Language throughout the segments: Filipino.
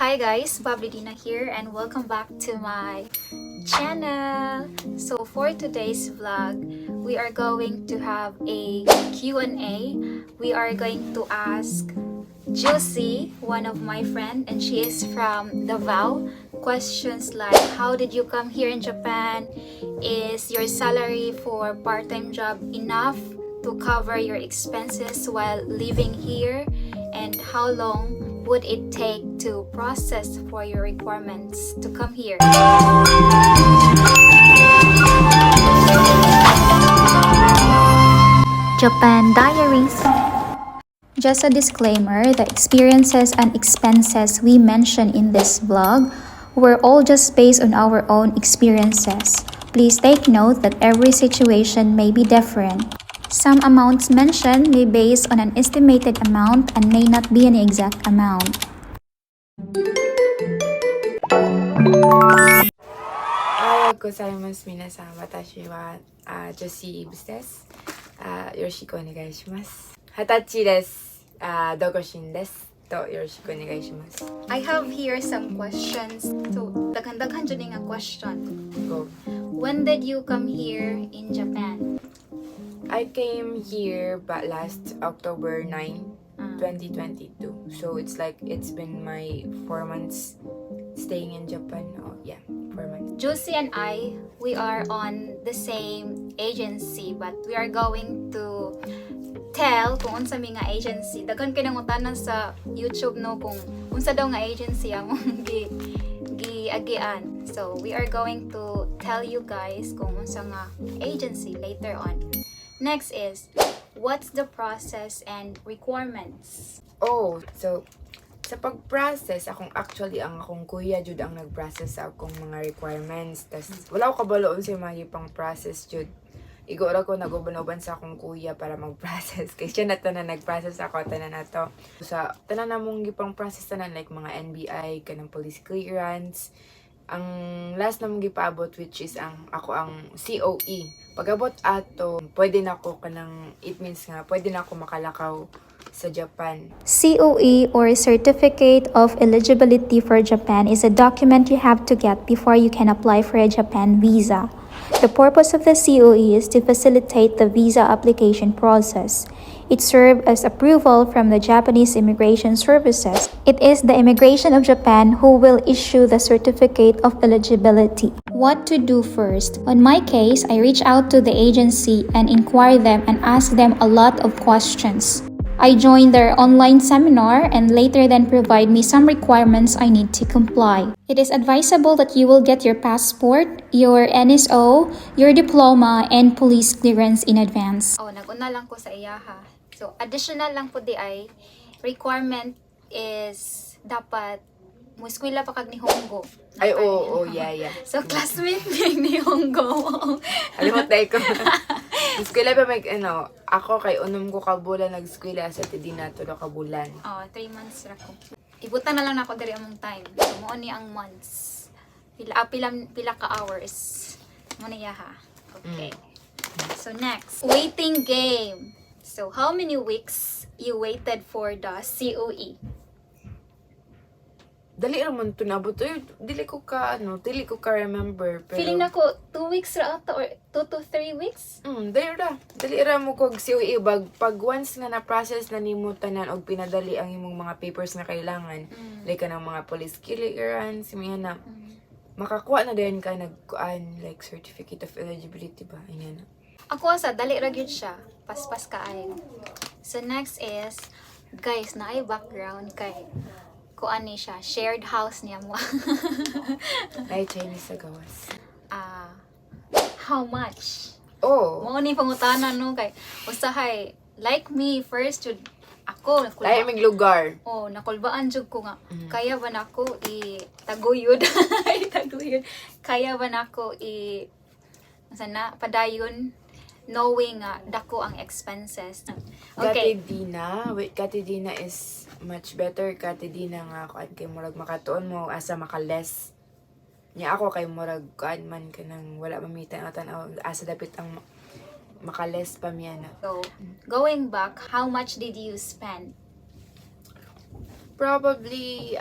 Hi guys, BubblyDina here and welcome back to my channel. So for today's vlog, we are going to have a Q&A. We are going to ask Josie, one of my friend, and she is from Davao. Questions like, how did you come here in Japan? Is your salary for part-time job enough to cover your expenses while living here? And how long would it take to process for your requirements to come here? Japan Diaries. Just a disclaimer, the experiences and expenses we mention in this vlog were all just based on our own experiences. Please take note that every situation may be different. Some amounts mentioned may be based on an estimated amount and may not be an exact amount. おはようございます。皆さん、私は女子イブスです。よろしくお願いします。20歳です。独身です。とよろしくお願いします。I have here some questions. So, daghan-daghan dyan nga question. Go. When did you come here in Japan? I came here but last October 9, 2022. So it's been my 4 months staying in Japan. Oh, yeah, 4 months. Josie and I, we are on the same agency but we are going to tell kung unsa mi nga agency. Daghan kay nangutanan sa YouTube no kung unsa daw nga agency among giagian. So we are going to tell you guys kung unsa nga agency later on. Next is, what's the process and requirements? Oh, so sa pag-process, akong kuya jud ang nag-process sa akong mga requirements. Tas wala ko kabaloon sa mga pang process jud. Igo ra ko naguban-uban sa akong kuya para mag-process. Kay siya na tanan nag-process ako tanan nato. Sa tanan namong gipang process tanan like mga NBI, kanang police clearance. Ang last na mong gipaabot which is ang COE. Pag-abot ato, pwede na ako it means nga pwede na ako makalakaw sa Japan. COE or Certificate of Eligibility for Japan is a document you have to get before you can apply for a Japan visa. The purpose of the COE is to facilitate the visa application process. It serves as approval from the Japanese Immigration Services. It is the Immigration of Japan who will issue the Certificate of Eligibility. What to do first? On my case, I reach out to the agency and inquire them and ask them a lot of questions. I joined their online seminar and later then provide me some requirements I need to comply. It is advisable that you will get your passport, your NSO, your diploma, and police clearance in advance. Oh, naguna lang ko sa iyaha. So, additional lang po di ay requirement is dapat muskwila pa kag ni Honggo. Ay, yeah. So, classmate ni Honggo. Alimot na ko. Eskwela pa ako kay unom ko ka bulan nag-eskwela sa tidina tulo ka bulan. 3 months ra ko. Ibutan na lang nako diri among time. So, mo ni ang months. Pila ka hours. Mo niya ha. Okay. So next, waiting game. So how many weeks you waited for the COE? Dali ra man tunabot. Dili ko ka remember pero Feeling nako 2 weeks ra ata or 2 to 3 weeks. Dali ra mo kog COE pag once nga na process na nimo tanan og pinadali ang imong mga papers na kailangan. Like kanang mga police clearance, na makakuha na din ka nagkuan like certificate of eligibility ba ayan. Ako sa dali ra gyud siya. Paspas kaayo. So next is, guys, na ay background kay kuan ni siya, shared house niya mo. Ay Chinese sa gawas. How much? Oh, Mo ni pangutanan no kay usahay like me first jud ako lahi mig lugar. nakulbaan jud ko nga kaya ba nako taguyod taguyod kaya ba nako sana padayon knowing dako ang expenses. Okay. Katidina is much better. Katidina nga kuan kay murag makatuon mo asa makaless. Nya ako kay murag kuan man kanang wala mamitan atan asa dapit ang makaless pa miya na. So, going back, how much did you spend? Probably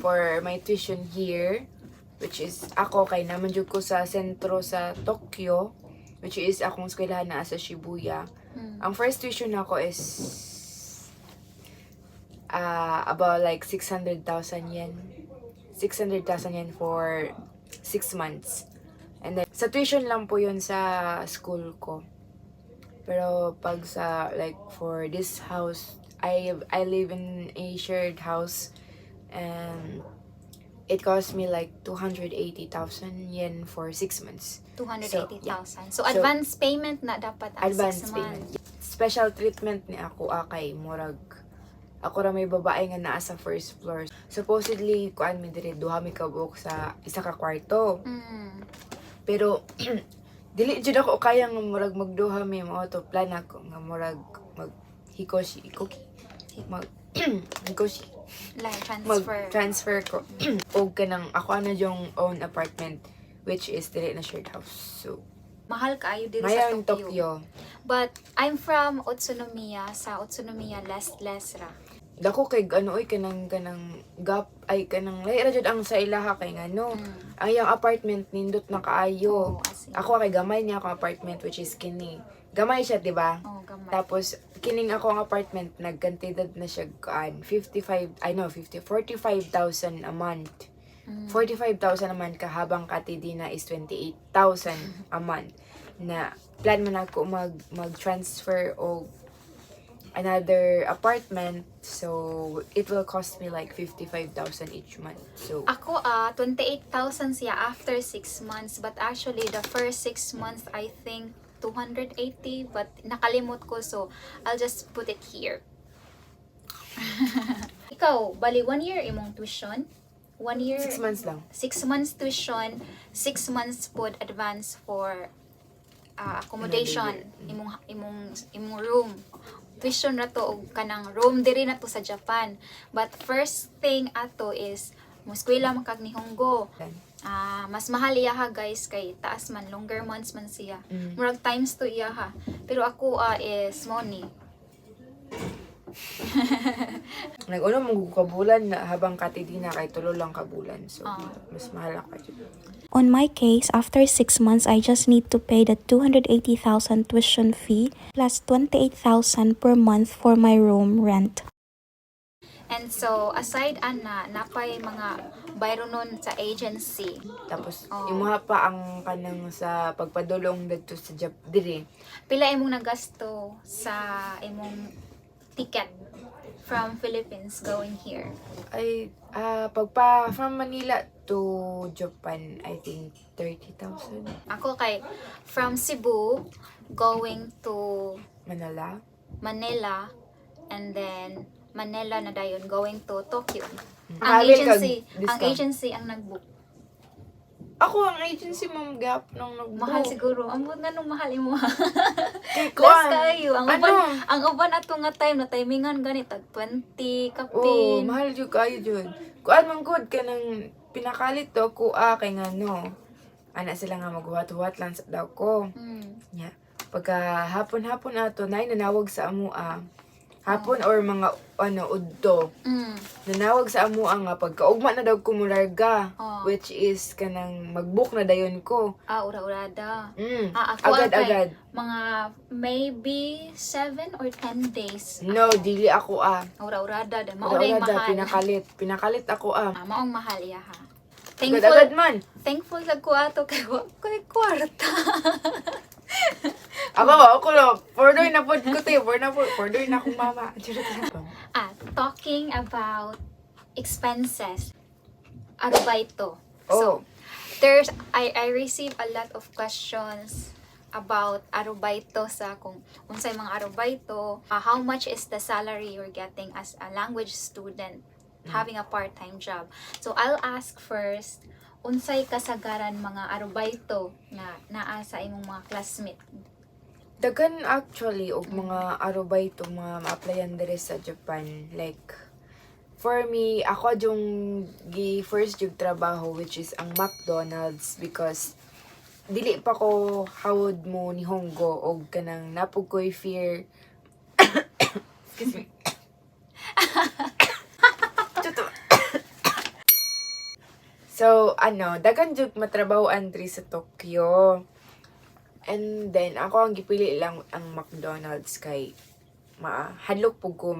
for my tuition here, which is ako kay naman jud ko sa sentro sa Tokyo, which is akong eskwelahan na sa Shibuya. Ang first tuition ako is about like 600,000 yen. 600,000 yen for 6 months. And then, sa tuition lang po yun sa school ko. Pero pag sa, like, for this house, I live in a shared house. And it cost me like 280,000 yen for 6 months. 280,000. So, advance payment na dapat ang 6 Advance months. payment. Special treatment ni ako kay murag ako ra may babae nga naa sa first floor. Supposedly kuan mi diri duha mi kabuok sa isa ka kwarto. Pero dili jud ako kaya nga murag magduha mi mao to plan ako nga murag mag hikoshi hikoshi Like, transfer ko og kanang ako na yung own apartment, which is dili na shared house. So mahal kaayo diri sa ngayon Tokyo. Tokyo. But I'm from Utsunomiya, sa Utsunomiya less ra. Dako kay ano oy kanang gap ay kanang lahi ra jud ang sa ilaha kay ngano. Ang iyang apartment nindot na kaayo. Ako kay gamay niya akong apartment, which is kini. Gamay siya, di ba? Gamay. Tapos kining akong apartment nagkantidad na siya kuan 45,000 a month. 45,000 a month habang KLOOK is 28,000 a month. Na plan man ako mag-transfer o another apartment, so it will cost me like 55,000 each month. So Ako 28,000 siya after 6 months, but actually the first 6 months I think 280, but nakalimot ko, so I'll just put it here. Ikaw, bali 1 year imong tuition? 1 year? 6 months lang. 6 months tuition, 6 months pod advance for accommodation, imong room. Tuition na to og kanang room diri na to sa Japan. But first thing ato is muskwela man kag nihonggo. Mas mahal iya ha guys, kay taas man, longer months man siya. Murag times to iya ha. Pero ako is money. Nag-uno mong kabulan na habang KLOOK kay tulo lang kabulan. So mas mahal ako. On my case, after 6 months, I just need to pay the 280,000 tuition fee plus 28,000 per month for my room rent. And so, aside ana, napay mga bayronon sa agency. Tapos imuha pa ang kanang sa pagpadulong dito sa diri. Pila imong nagasto sa imong ticket from Philippines going here? Ay, from Manila to Japan, I think 30,000. Ako kay from Cebu going to Manila, and then Manila na dayon going to Tokyo. Ang agency ang nag-book. Ako ang agency mong gap nung nag-book. Mahal siguro. Ang nga nung mahal imo. Kay Last kayo. Ang uban ato nga time na timingan gani tag 20 kapin. Mahal jud kayo jud. Kuan man good ka nang pinakalit to ko kay ngano. Ana sila nga maghuwat-huwat lang sa daw ko. Yeah. Pagka hapon-hapon ato nay nanawag sa amua. Hapon or mga udto. Nanawag sa amua nga pagkaugma na daw ko mularga, which is kanang mag-book na dayon ko. Ura-urada. Ako agad-agad. Mga maybe 7 or 10 days. No, dili ako Ura-urada. Mauray mahal. Pinakalit ako Maong mahal iya ha. Agad-agad man. Thankful kag ko ato kay kwarta. Ako lang. Pordoy na po ko tayo. Pordoy na akong mama. Talking about expenses. Ano ba ito? So, I receive a lot of questions about arubaito sa kung unsay mga arubaito, how much is the salary you're getting as a language student having a part-time job. So I'll ask first, unsay kasagaran mga arubaito na naa sa imong mga classmate? Dagan actually og mga arubaito mga ma-applyan diri sa Japan. Like for me, ako yung first yung trabaho, which is ang McDonald's, because dili pa ko hawod mo ni Honggo og kanang napog ko'y fear. Excuse me. So, dagan jud matrabahoan diri sa Tokyo. And then, ako ang gipili lang ang McDonald's kay hadlok pug ko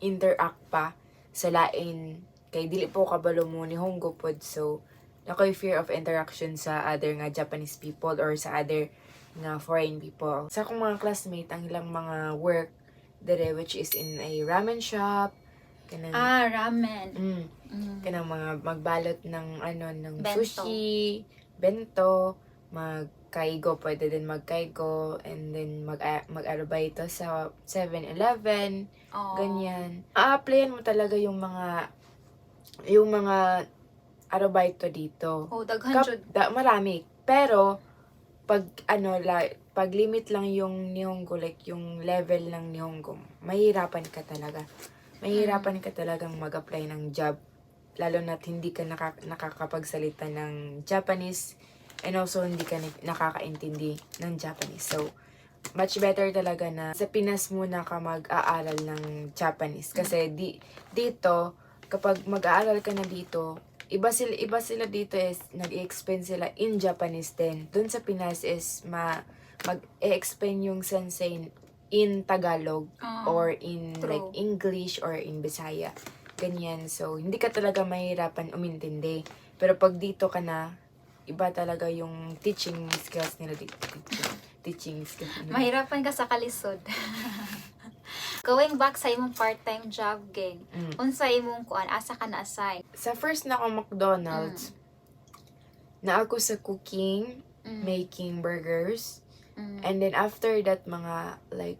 interact pa sa lain kay dili po kabalo mo ni Honggo pod. So, nakoy fear of interaction sa other nga Japanese people or sa other nga foreign people. Sa akong mga classmate, ang ilang mga work dire which is in a ramen shop, kanang Ramen. kanang mga magbalot ng ng Bento. sushi, bento, magkaigo, pwede din magkaigo, and then mag-arubaito sa 7-Eleven, ganyan. A-applyan mo talaga yung mga arubaito dito. Daghan jud. Marami. Pero, pag limit lang yung Nihongo, like yung level ng Nihongo, mahirapan ka talaga. Mahirapan ka talagang mag-apply ng job. Lalo na't hindi ka nakakapagsalita ng Japanese, and also hindi ka nakakaintindi ng Japanese. So, much better talaga na sa Pinas muna ka mag-aaral ng Japanese. Kasi dito, kapag mag-aaral ka na dito, iba sila dito is nag-i-explain sila in Japanese din. Doon sa Pinas is mag-e-explain yung sensei in Tagalog or in like English or in Bisaya. Ganyan. So, hindi ka talaga mahirapan umintindi. Pero pag dito ka na, iba talaga yung teaching skills nila dito. Teaching skills. Mahirapan ka sa kalisod. Going back sa imong part-time job, gang. Unsa imong asa ka na-assign? Sa first na akong McDonald's, na ako sa cooking, making burgers. And then after that, mga like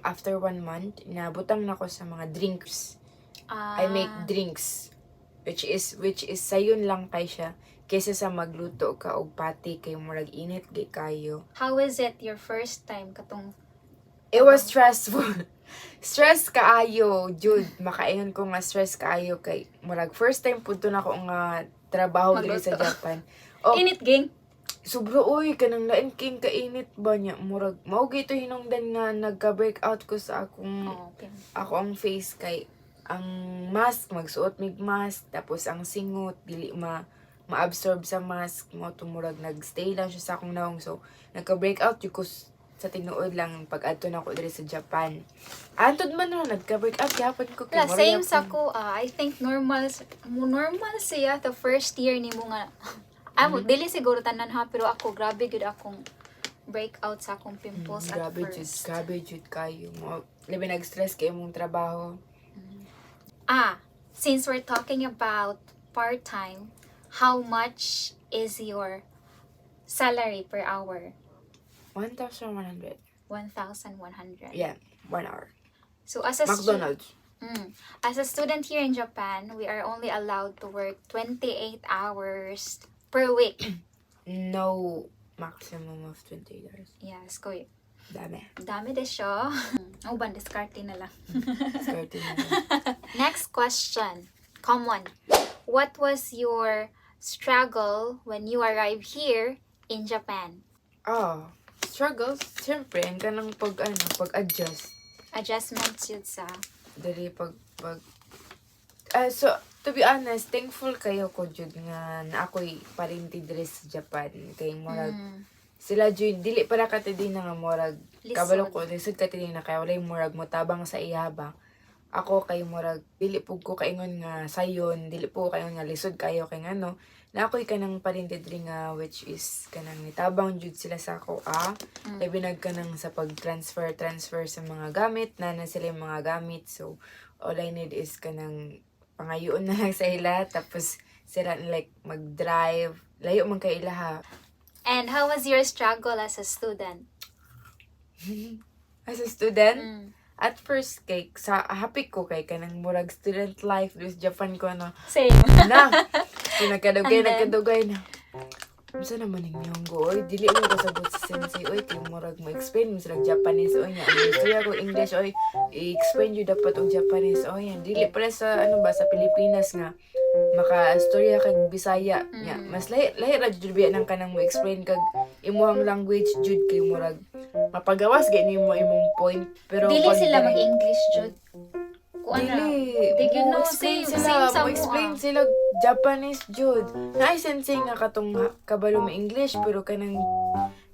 after 1 month, nabutang na ako sa mga drinks. I make drinks, which is sayon lang kay siya kaysa sa magluto ka og pati kay murag init gay kayo. How is it your first time katong? It was stressful. Stress kaayo, Jude. Makaingon ko nga stress kaayo kay murag first time pud na ako nga trabaho diri sa Japan. Init, gang. Sobro oy kanang lain king kainit ba niya murag mao gito hinungdan nga nagka-breakout ko sa ako ang face kay ang mask magsuot mig mask tapos ang singot dili ma-absorb sa mask mo tumurag nagstay lang siya sa akong naong, so nagka-breakout yung ko sa tinuod lang pag adto na ako diri sa Japan. Antod man na nagka-breakout gyapon ko kay Same sa ko. I think normal siya the first year nimo nga. Dili siguro tanan ha, pero ako grabe gud akong breakout sa akong pimples at first. Grabe jud kayo mo. Labi nag-stress kay imong trabaho. Since we're talking about part-time, how much is your salary per hour? 1,100. 1,100. Yeah, 1 hour. So as a McDonald's. As a student here in Japan, we are only allowed to work 28 hours per week. No maximum of 20 hours. Yes, koy. Dami de siya. Ban, discarding na lang. Discarding na lang. Next question. Common. What was your struggle when you arrived here in Japan? Struggles? Siyempre, ang kanang pag-adjust. Adjustments yun sa... Dari so, to be honest, thankful kayo ko, Jud, nga na ako'y parinti diri sa Japan. Kay murag, sila, Jud, dili para katidin na nga murag, kabalo ko, lisod katidin na kaya walay murag motabang sa iyaba. Ako kay murag, dili po ko kaingon nga sayon, dili po kaingon nga lisod kayo kay ngano. Na ako'y kanang parinti diri nga, which is kanang nitabang Jud sila sa ako, labi nagkanang sa pag-transfer sa mga gamit, na sila yung mga gamit. So, all I need is kanang pangayoon na lang sa ila, tapos sila like mag-drive, layo man kay ila ha. And how was your struggle as a student? As a student, at first kay sa happy ko kay kanang murag student life sa Japan ko Same. na. Nagkadugay na. Unsa naman ning Nihongo? Oy, dili mo kasabot sa sensei. Oy, kay murag ma-explain mo sa Japanese. Oy, nga. Istorya ko English. Oy, i-explain yun dapat og Japanese. Oy, yan. Dili pala sa, sa Pilipinas nga. Maka-istorya kag Bisaya. Ya, mas lahi ra jud biya nang kanang mo explain kag imuhang language jud kay murag mapagawas gay nimo imong point. Pero dili sila mag-English jud. Dili. Did you know explain same sa mo? explain sila Japanese jud. Naisensay nga katong kabalo mo English pero kanang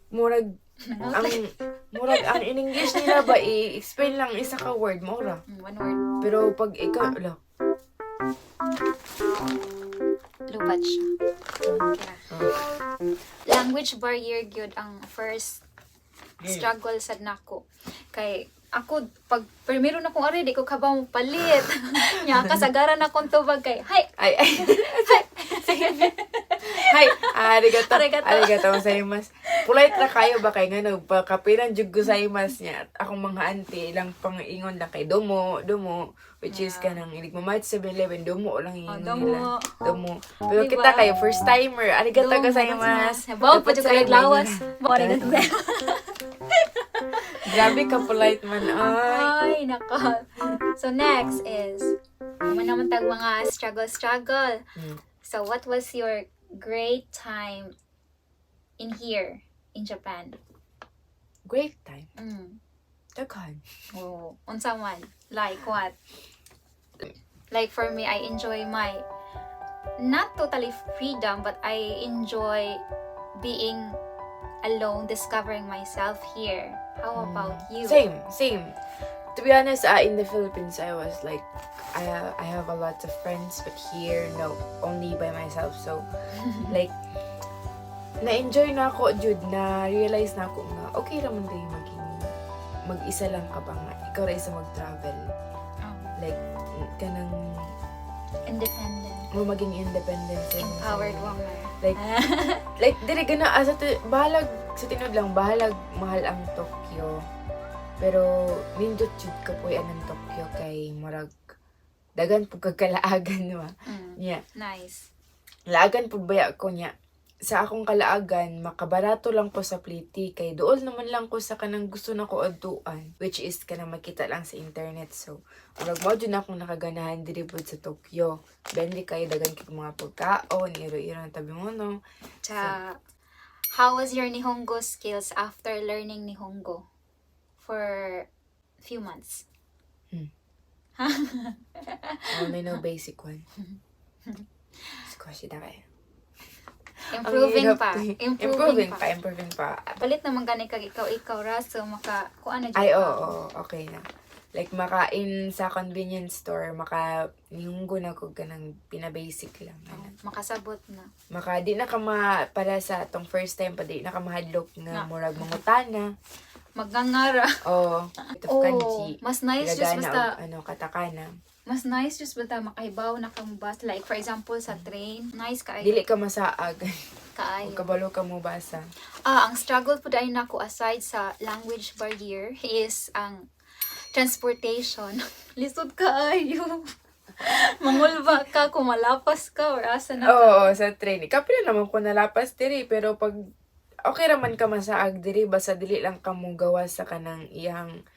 murag ang in English nila ba i-explain lang isa ka word mo ra. One word. Pero pag ikaw Lubat siya. Language barrier gyud ang first struggle sad nako. Kay ako pag primero na kong ari di ko kabaw palit. Nya kasagaran akong tubag kay hi. ay Hi, arigato gozaimasu. Polite na kayo ba kay ngano pagkapiran jud gozaimasu niya. Akong mga auntie ilang pangingon lang kay domo, which is kanang ilig mamat sa 7-Eleven domo lang ingon nila. Domo. Pero Diba? kita kayo first timer, arigato gozaimasu. Bawo pa jud kay lawas. Arigato. Grabe ka polite man ay. Ay, nako. So next is naman tag mga struggle. So what was your great time in here in Japan? Great time. Daghan. Oh, unsa man? Like what? Like for me, I enjoy my not totally freedom, but I enjoy being alone, discovering myself here. How about you? Same. To be honest, in the Philippines, I was like, I have a lot of friends, but here, no, only by myself. So, like, na-enjoy na ako, Jude, na-realize na ako na okay naman din mag-isa lang ka ba nga. Ikaw rin isa mag-travel. Like, kanang Independent. maging independent. Empowered woman. Like, dili gana, bahalag, sa tinod lang, bahalag mahal ang Tokyo. Pero, nindot jud ka po yan ng Tokyo kay Marag, dagan po kagkalaagan, diba? Yeah. Nice. Laagan po baya ko niya. Sa akong kalaagan, makabarato lang po sa pliti kay dool naman lang ko sa kanang gusto na ko aduan, which is kanang makita lang sa internet. So, murag mo dyan akong nakaganahan diri po sa Tokyo. Benli kayo dagan kay mga pagkaon, iro-iro ng tabi mo, no? How was your Nihongo skills after learning Nihongo for few months? Only no basic one. Squashy na kayo. Improving pa. Palit naman gani kag ikaw ra so maka kuan na Ay, oo, okay na. Like, makain sa convenience store, nihunggo na ko ganang pinabasic lang. Makasabot na. Di na ka para sa tong first time pa, di na ka mahadlok na murag mangutana. Magngangara. Kanji. Mas nice just basta katakana. Mas nice just basta makahibaw na kang bus. Like, for example, sa train. Nice ka. Dili ka masaag. Kaayo. Kabalo ka mo basa. Ang struggle po dahil nako aside sa language barrier is ang transportation. Lisod ka ayo. Mangulba ka kung malapas ka or asa na ka. Oo, sa train. Kapila naman ko nalapas diri, pero pag okay raman ka masaag diri, basta dili lang ka mo gawas sa kanang iyang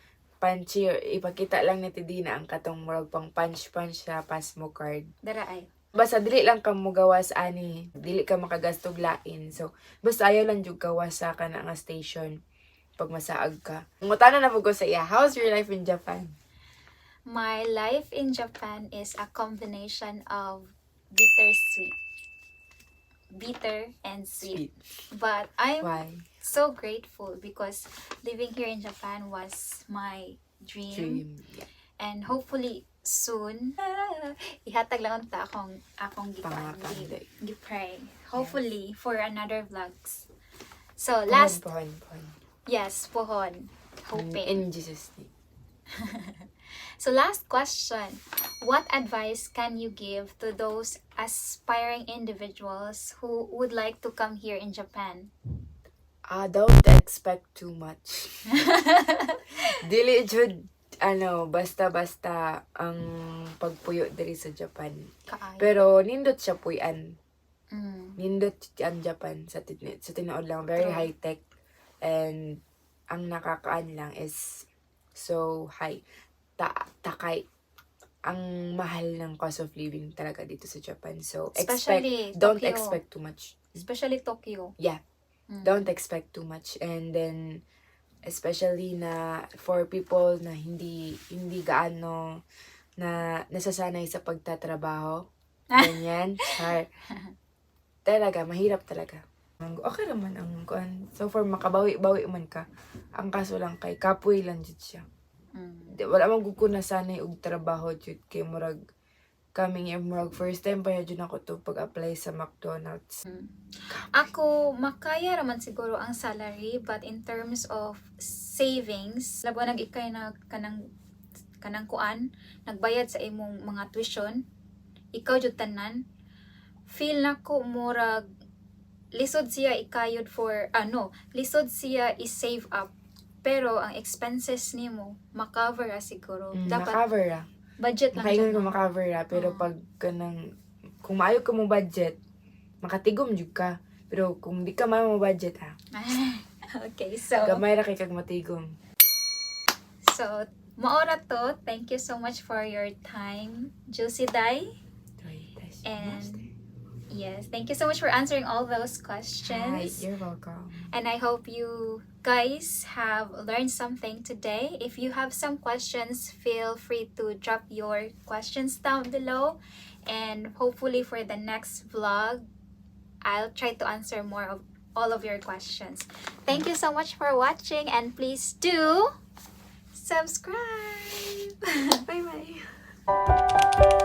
punch, ipakita lang ni Tidina ang katong murag pang punch sa pass mo card. Dara ay. Basta dili lang ka mo gawas ani, dili ka makagastog lain. So, basta ayaw lang jud gawas sa kanang station pag masaag ka. Ngutana na po ko sa iya, how's your life in Japan? My life in Japan is a combination of bitter and sweet. But I'm so grateful because living here in Japan was my dream. Yeah. And hopefully soon ihatag lang ta akong gipray. Hopefully for another vlogs. So last pohon. Yes, pohon. Hoping. In Jesus' name. So last question, what advice can you give to those aspiring individuals who would like to come here in Japan? Don't expect too much. Dili jud basta-basta ang pagpuyo diri sa Japan. Pero nindot siya puyan. Nindot ang Japan sa tinuod lang, very high tech, and ang nakakaan lang is so high. Takay ang mahal ng cost of living talaga dito sa Japan. So, don't expect too much. Especially Tokyo. Yeah. Don't expect too much. And then, especially na for people na hindi gaano na nasasanay sa pagtatrabaho. Ganyan. Char. Talaga, mahirap talaga. Okay naman ang kuan. So far, makabawi-bawi man ka. Ang kaso lang kay kapoy lang jud siya. Wala man gud ko nasanay og trabaho jud kay murag coming in murag first time pa jud ako to pag-apply sa McDonald's. Ako, makaya raman siguro ang salary, but in terms of savings, labo nag-ikay na kanang kuan, nagbayad sa imong mga tuition, ikaw jud tanan, feel na ko murag lisod siya ikayod for lisod siya i-save up, pero ang expenses nimo makover siguro. Dapat Makaver ra. budget lang Makaingon dyan, ko no? makaver ra. Pero pag kanang, kung maayo ka mo budget, makatigom jud ka. Pero kung di ka maayo mo budget ha, Okay, so gamay ra kay kag matigom. maora to. Thank you so much for your time, Juicy Dai. And yes, thank you so much for answering all those Hi, questions. you're welcome. And I hope you guys have learned something today. If you have some questions, feel free to drop your questions down below. And hopefully for the next vlog, I'll try to answer more of all of your questions. Thank you so much for watching, and please do subscribe. Bye bye.